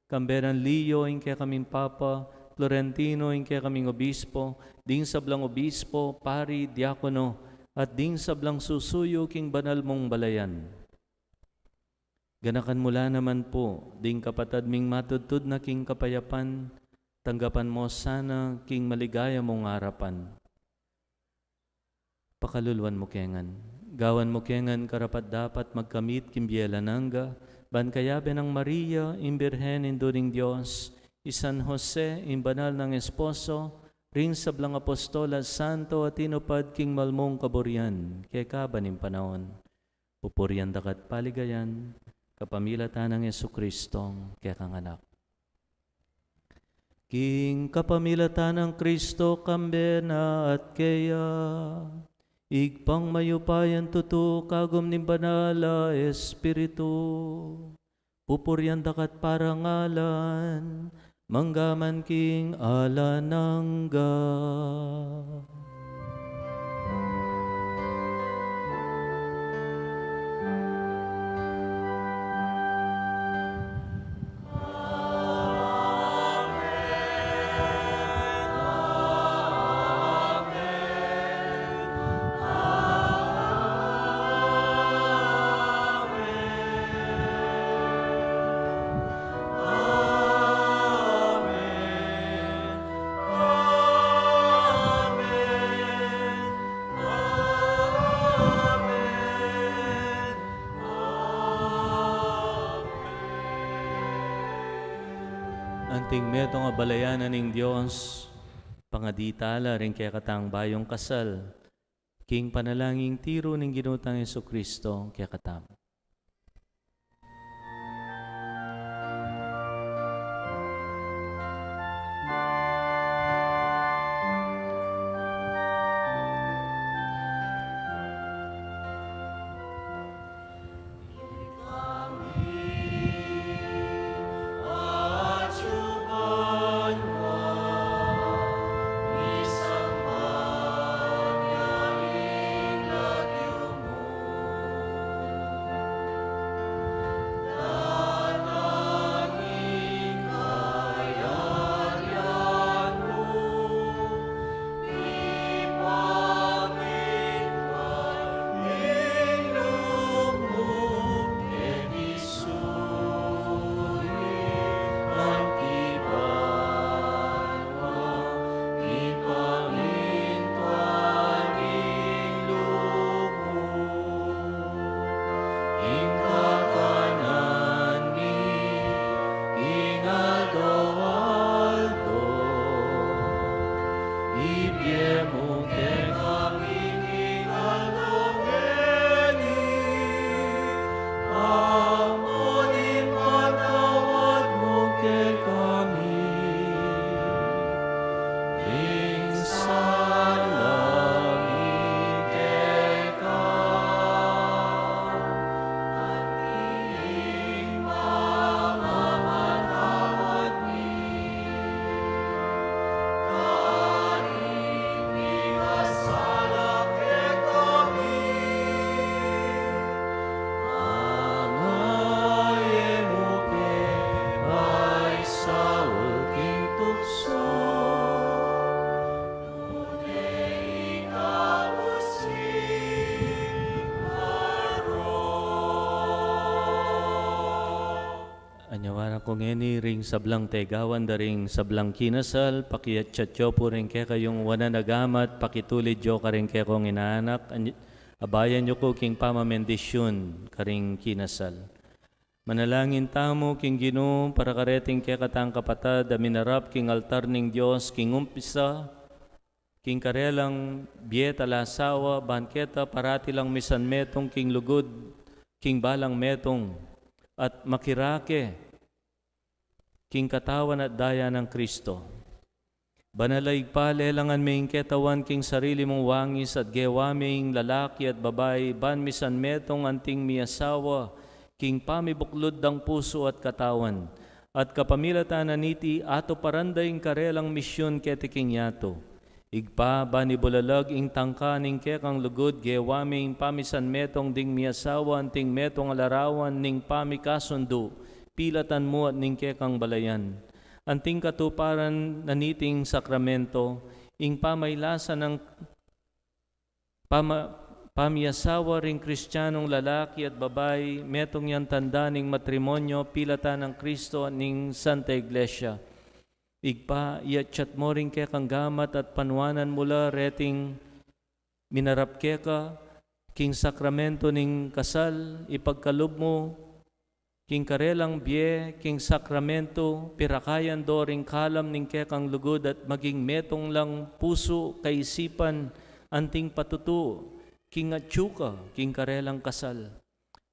kamberan liyo ing kaya kaming papa, Florentino ing kaya kaming obispo, ding sablang obispo, pari, diakono, at ding sablang susuyo king banal mong balayan. Ganakan mula naman po, ding kapatad ming matudtud na king kapayapan, tanggapan mo sana king maligaya mong harapan. Pakaluluan mo kengan. Gawan mo kengan karapat dapat magkamit kimbiela nangga, ban kayabe ng Maria, imbirhen induring Diyos, San Jose, imbanal ng esposo, ring sablang apostola, santo at tinupad king malmong kaburian, kay kabaning panahon. Pupurian dakat paligayan, kapamilatan ng Jesucristo, kay kang anak. King kapamilatan ng Kristo, kambena at kaya, igpang mayupayan tuto kagom ni banala Espiritu. Pupuryan dakat parangalan, manggaman king alanangga. Anting meto nga balayanan ning Dios, pangaditala rin kaya katang bayong kasal, king panalangin tiro ning ginutang Jesucristo kaya katang. Kung eni ring sablang tegawan da ring sablang kinasal, pakiyat chatyo po rin kaya kayong wana nagamat, pakitulid yo ka rin kaya kong inaanak, abayan yo ko king pamamendisyon ka ring kinasal. Manalangin tamo king Ginoo para kareting kaya katang kapatad, aminarap king altar ning Diyos, king umpisa, king karelang biyeta lasawa, banketa, parati lang misan metong king lugod, king balang metong, at makirake, king katawan at daya ng Kristo. Banalaig palelangan maing ketawan king sarili mong wangis at gewaming lalaki at babae, ban misan metong anting miasawa, king pamibuklod ng puso at katawan, at kapamilatan na niti ato parandaying karelang misyon keti king yato. Igpa bani bulalag ing tangka ning kekang lugod gewaming pamisan metong ding miasawan ting metong alarawan ning pamikasundo pilatan mo at ning kekang balayan. Anting katuparan naniting sakramento ing pamaylasan ng pamiasawa ring Kristiyanong lalaki at babay metong yan tanda ning matrimonyo pilatan ng Kristo ning Santa Iglesia. Igpa, iyatsyat mo rin kekang gamat at panwanan mula reting minarap keka, king sakramento ning kasal, ipagkalob mo, king karelang bie, king sakramento, pirakayan do ring kalam ning kekang lugod at maging metong lang puso, kaisipan, anting patutu, king atsyuka, king karelang kasal.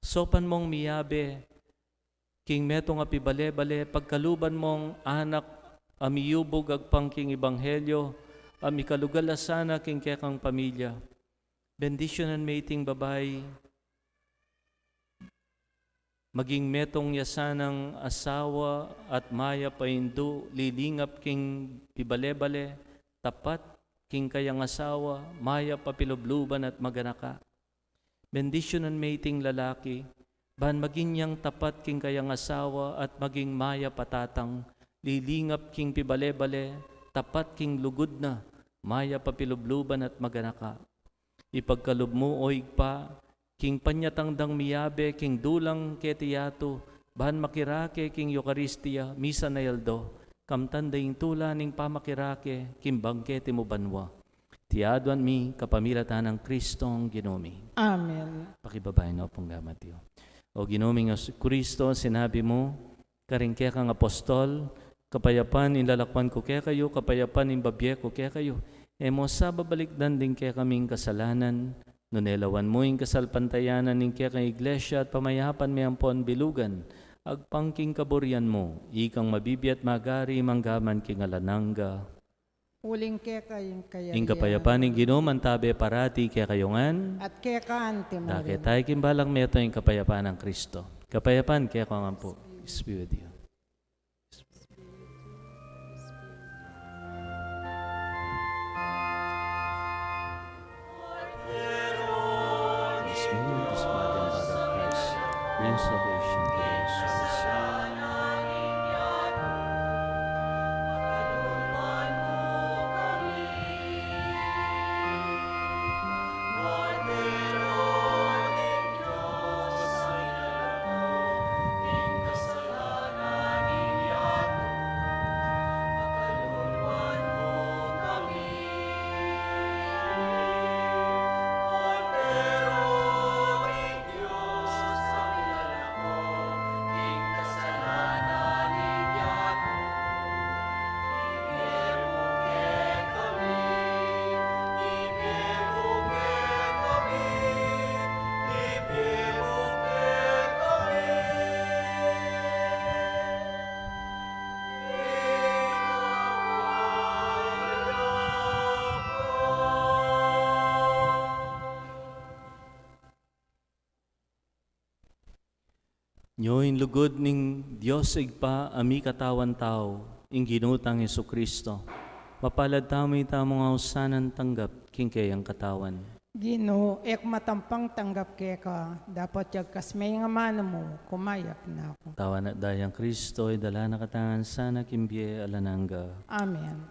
Sopan mong miyabe, king metong apibale-bale, pagkaluban mong anak, amiyubog agpang king ebanghelyo, amikalugalasana king kekang pamilya. Bendisyonan mating babay, maging metong yasanang asawa at maya paindu, lilingap king pibale-bale, tapat king kayang asawa, maya papilubluban at maganaka. Bendisyonan mating lalaki, ban maging yang tapat king kayang asawa at maging maya patatang, lilingap king pibale-bale, tapat king lugod na, maya papilubluban at maganaka. Ipagkalob mo o igpa, king panyatangdang miyabe, king dulang ketiyato, bahan makirake king Eucharistia, misa na yaldo, kamtandaing tula ning pamakirake, king bangkete mo banwa. Tiaduan mi kapamilatan ng Kristong Ginomi. Amen. Pakibabayin na pong gamat yun. O Ginoming Kristo, sinabi mo, karingke kang apostol, kapayapan inlalakpan ko kaya kayo, kapayapan imbabye ko kaya kayo. Emo sa babalikdan din kaya kaming kasalanan, nunelawan mo yung kasalpantayanan ng kaya kang iglesia at pamayapan may ampon bilugan, agpangking kaburian mo, ikang mabibiyat magari manggaman king alananga. Uling keka yung kaya Ing kapayapan ng Ginoman tabi parati kaya kayongan, at keka ante mo dake rin. tayo kimbalang meto yung kapayapan ng Kristo. Kapayapan kaya ko nga po, is with you. Bring salvation to those who seek. Nyo'y lugod ning Diyos igpa ami katawan tao, ing ginutang Yesu Kristo. Mapalad tamo'y tamong ausanan tanggap, king kayang katawan. Gino, ek matampang tanggap keka, dapat yag kasmay nga mano mo, kumayap na ako. Tawan at dayang Kristo, ay dala na katangan sana kimbye alananga. Amen.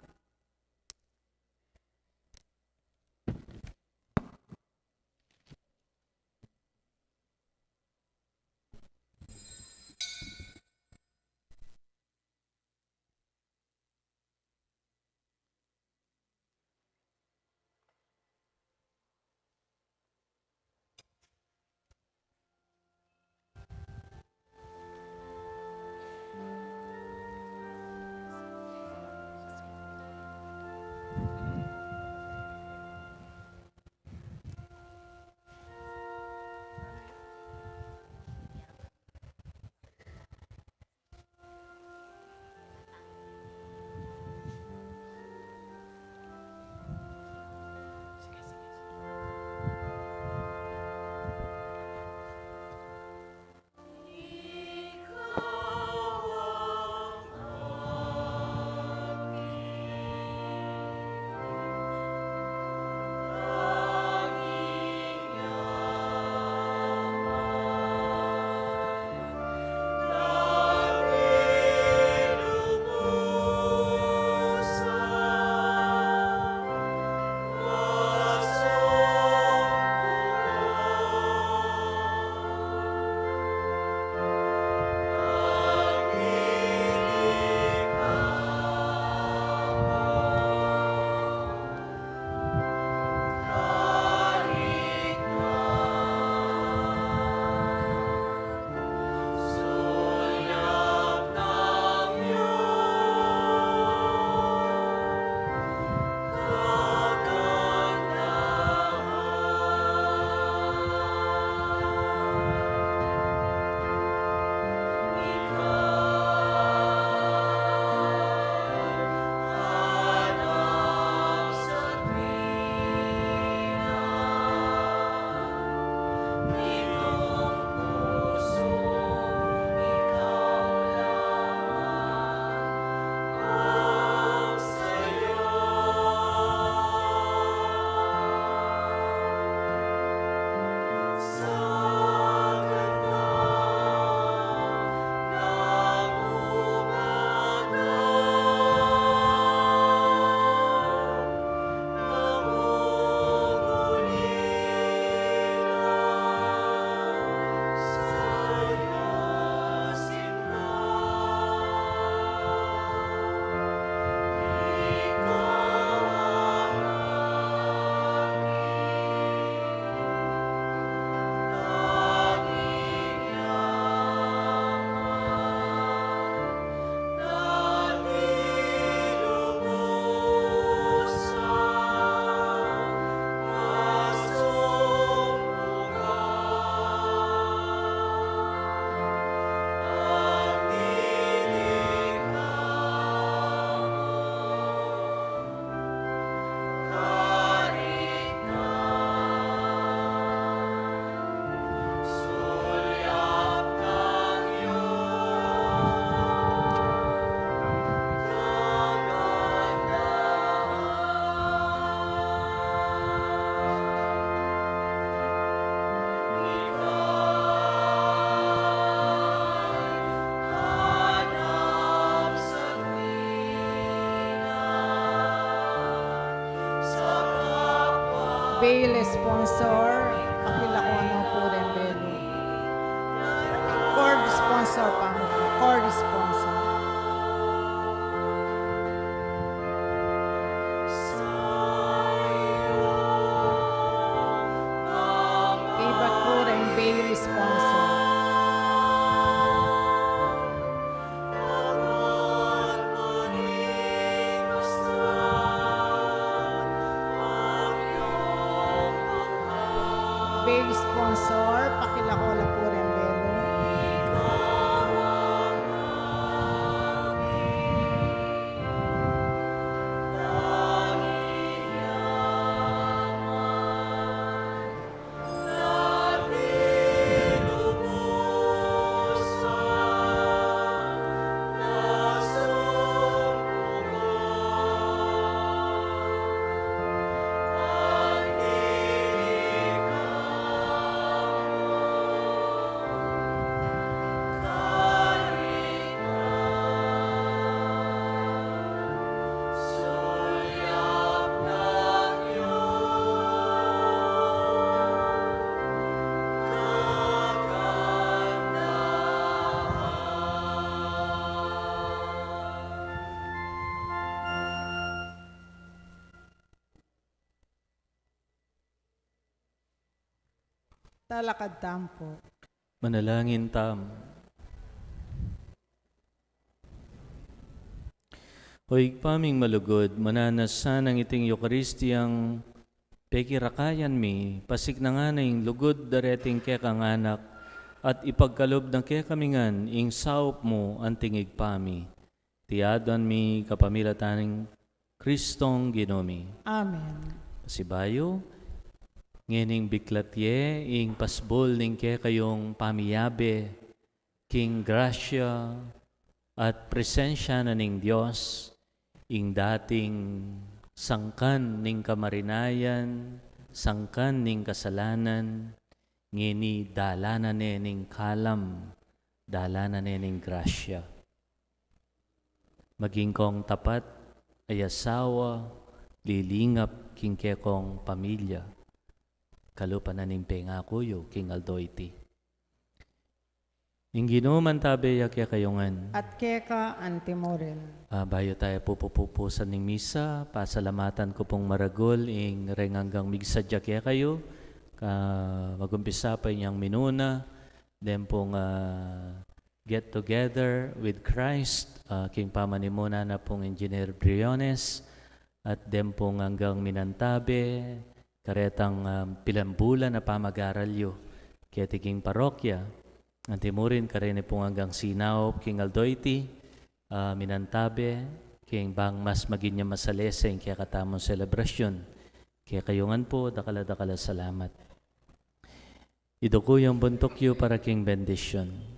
Bail sponsor, Pakilakono po rin Belo. Cord sponsor pa mo. Cord sponsor. Iba't po rin bail sponsor. Bail sponsor, Pakilakola po rin Belo. Talakad tampo. Manalangin tam. Hoy paming malugod, mananasan ang iting Eukaristiyang pekirakayan mi, pasik na nga na yung lugod dareting ke kang anak, at ipagkalob ng ke kamingan, ing saup mo ang tingig pami. Tiyadan mi kapamilataning Kristong Ginomi. Amen. Sibayo, ngening biklatye, ing pasbol ning ke kayong pamiyabe, king grasya, at presensya na ning Diyos, ing dating sangkan ning kamarinayan, sangkan ning kasalanan, ngeni dalanan ning kalam, dalanan ning grasya. Maging kong tapat, ay asawa, lilingap king ke kong pamilya, kalupa na ning pengakuyo, king Aldoyti. Ing ginuman tabi yakya kayongan. At keka antimorel. Bayo tayo pupupusan ng misa, pasalamatan ko pong maragol, ing renganggang migsadya kaya kayo, magumpisa pa inyang minuna, then pong get together with Christ, king pamanimuna na pong Engineer Briones, at then pong hanggang minantabe, karetang pilambulan na pamagaralyo, kaya tiging parokya, antimurin karene pong hanggang sinaw, king Aldoyti, minantabe, king bang mas maging niya masaleseng kaya katamong selebrasyon. Kaya kayungan po, dakala-dakala salamat. Iduko yung buntok yu para king bendisyon.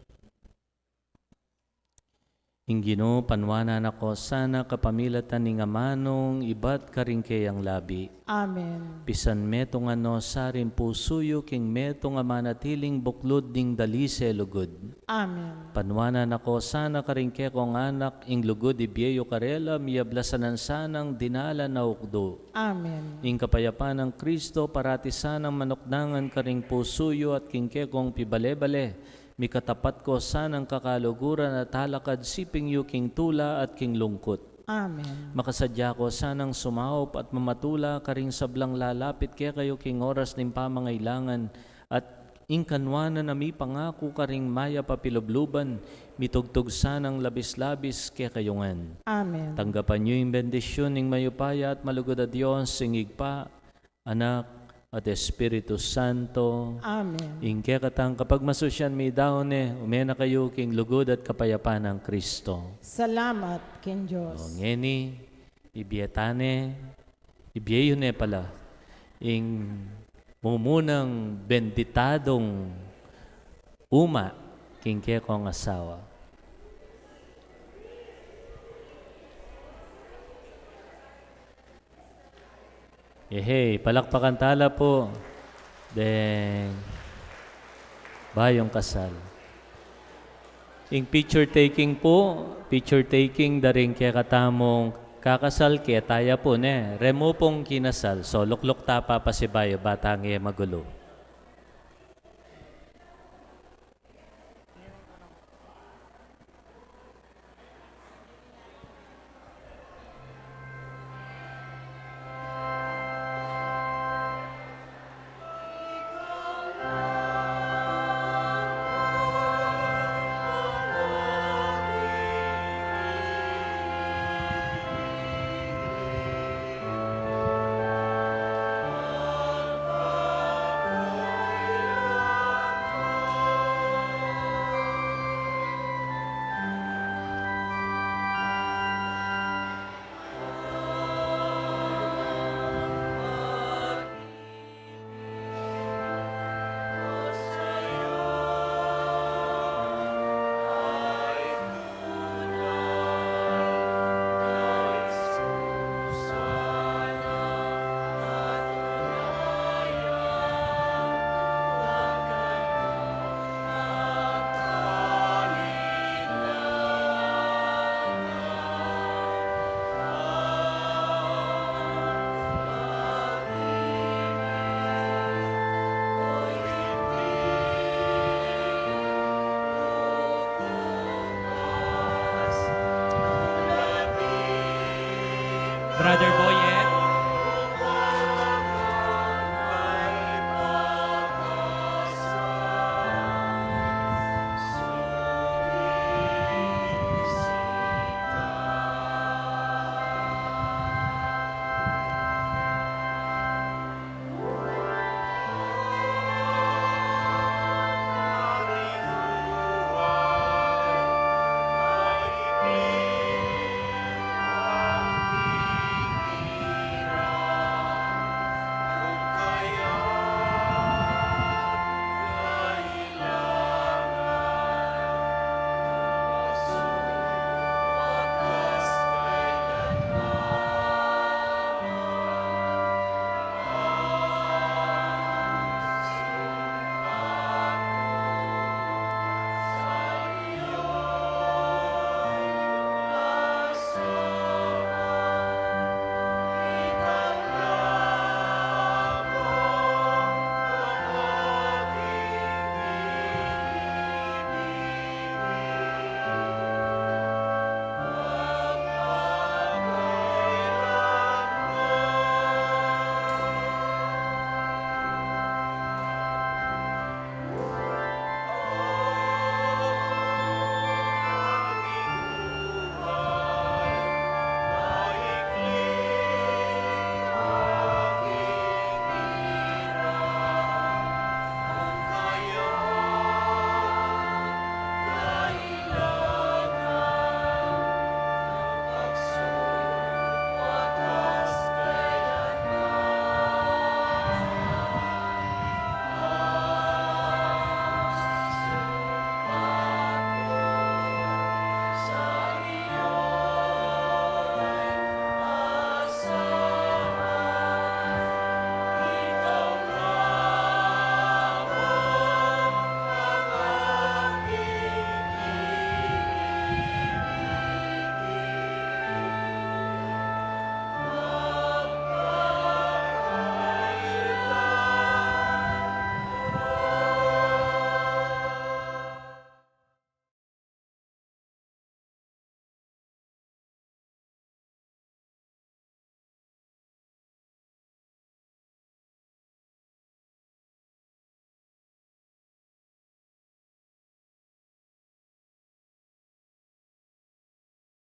Ingino, panwanan ako, sana kapamilatan ni nga manong ibat karingkayang labi. Amen. Pisan metong ano sarin pusuyo king metong manatiling buklod ding dalise lugod. Amen. Panwanan ako, sana karingke kong anak, ing lugod ibyeyo karela, miyablasanan sanang dinala na ukdo. Amen. Ing kapayapan ng Kristo, parati sanang manukdangan karing pusuyo at kingke kong pibale-bale. Mikatapat ko sanang kakaluguran at halakad siping yu king tula at king lungkot. Amen. Makasadya ko sanang sumahop at mamatula karing sablang lalapit kaya kayo king oras ng pamangailangan at ingkanwanan na mi pangako karing maya papilubluban mitugtog sanang labis-labis kaya kayungan. Amen. Tanggapan niyo yung bendisyon ng mayupaya at malugod na Diyos, singig pa, anak, at Espiritu Santo. Amen. Ingke katang kapag masusyan mi daon umena kayo king lugod at kapayapaan ng Kristo. Salamat, King O Diyos. ngeni, ibiyatane, ibiyeyo pala, ing mumunang benditadong uma king ke kong asawa. Hey, palakpakan tala po. Then, bayong kasal. Ing picture taking po, picture taking daring kaya katamong kakasal ke taya po ne, remo pong kinasal, so lukluk tapa pa si bayo, batang magulo.